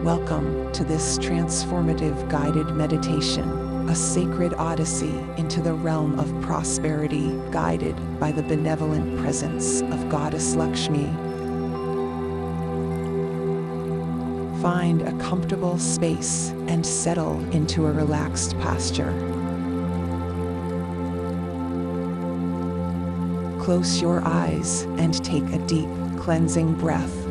Welcome to this transformative guided meditation, a sacred odyssey into the realm of prosperity, guided by the benevolent presence of Goddess Lakshmi. Find a comfortable space and settle into a relaxed posture. Close your eyes and take a deep, cleansing breath.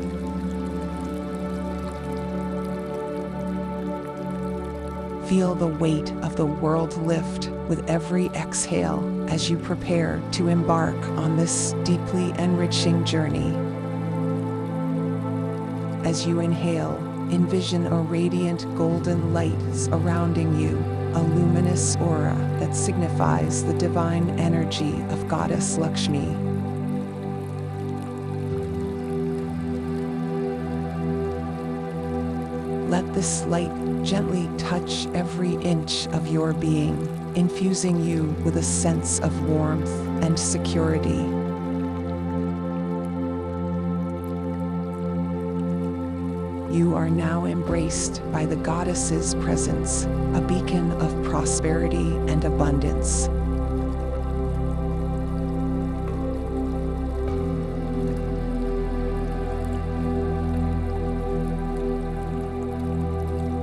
Feel the weight of the world lift with every exhale as you prepare to embark on this deeply enriching journey. As you inhale, envision a radiant golden light surrounding you, a luminous aura that signifies the divine energy of Goddess Lakshmi. Let this light gently touch every inch of your being, infusing you with a sense of warmth and security. You are now embraced by the goddess's presence, a beacon of prosperity and abundance.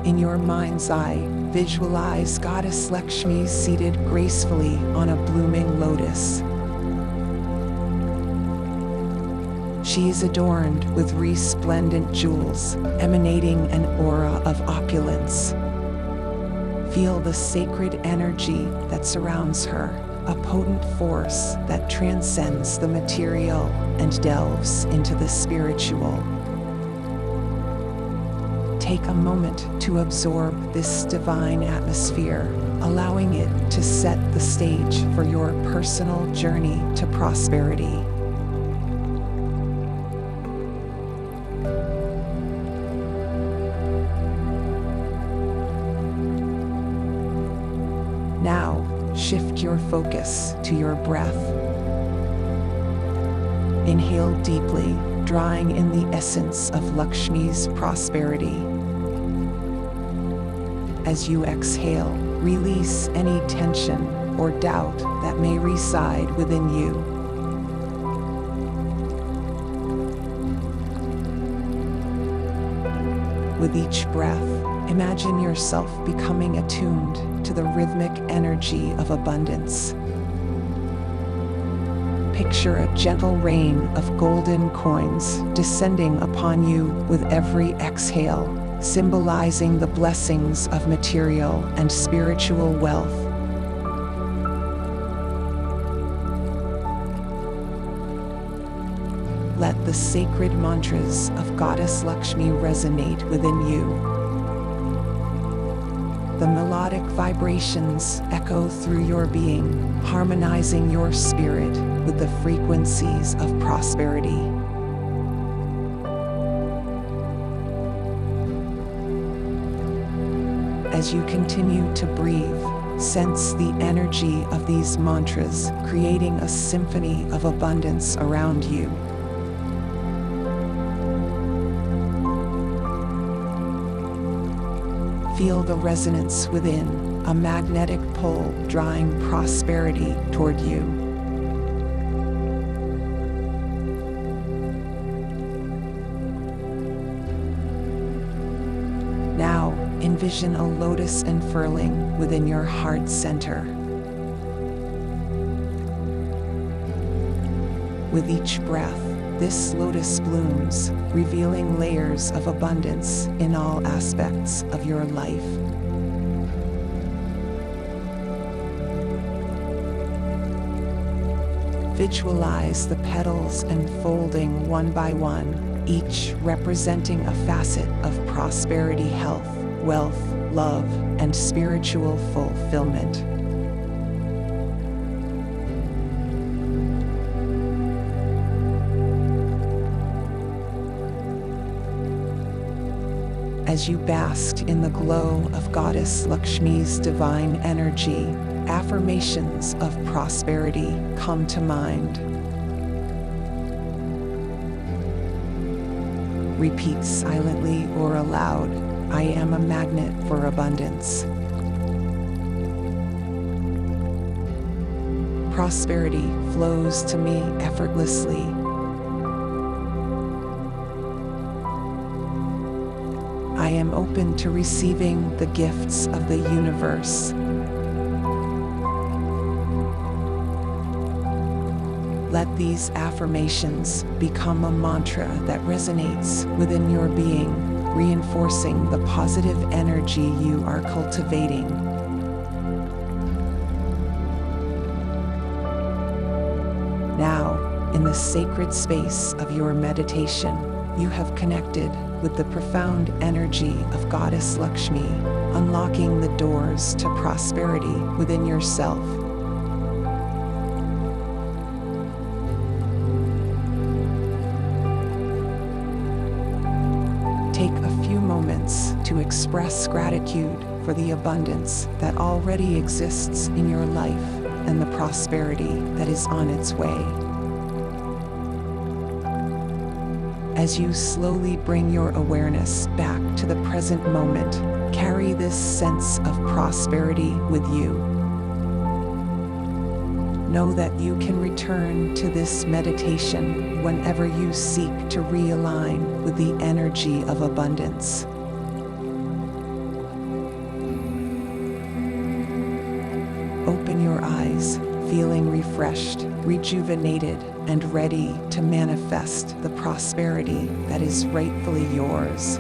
In your mind's eye, visualize Goddess Lakshmi seated gracefully on a blooming lotus. She is adorned with resplendent jewels, emanating an aura of opulence. Feel the sacred energy that surrounds her, a potent force that transcends the material and delves into the spiritual. Take a moment to absorb this divine atmosphere, allowing it to set the stage for your personal journey to prosperity. Now, shift your focus to your breath. Inhale deeply, drawing in the essence of Lakshmi's prosperity. As you exhale, release any tension or doubt that may reside within you. With each breath, imagine yourself becoming attuned to the rhythmic energy of abundance. Picture a gentle rain of golden coins descending upon you with every exhale, symbolizing the blessings of material and spiritual wealth. Let the sacred mantras of Goddess Lakshmi resonate within you. The melodic vibrations echo through your being, harmonizing your spirit with the frequencies of prosperity. As you continue to breathe, sense the energy of these mantras, creating a symphony of abundance around you. Feel the resonance within, a magnetic pull drawing prosperity toward you. Now, envision a lotus unfurling within your heart center. With each breath, this lotus blooms, revealing layers of abundance in all aspects of your life. Visualize the petals unfolding one by one, each representing a facet of prosperity, health, wealth, love, and spiritual fulfillment. As you bask in the glow of Goddess Lakshmi's divine energy, affirmations of prosperity come to mind. Repeat silently or aloud, I am a magnet for abundance. Prosperity flows to me effortlessly. I am open to receiving the gifts of the universe. Let these affirmations become a mantra that resonates within your being, reinforcing the positive energy you are cultivating. Now, in the sacred space of your meditation, you have connected with the profound energy of Goddess Lakshmi, unlocking the doors to prosperity within yourself. Take a few moments to express gratitude for the abundance that already exists in your life and the prosperity that is on its way. As you slowly bring your awareness back to the present moment, carry this sense of prosperity with you. Know that you can return to this meditation whenever you seek to realign with the energy of abundance. Open your eyes, feeling refreshed, rejuvenated, and ready to manifest the prosperity that is rightfully yours.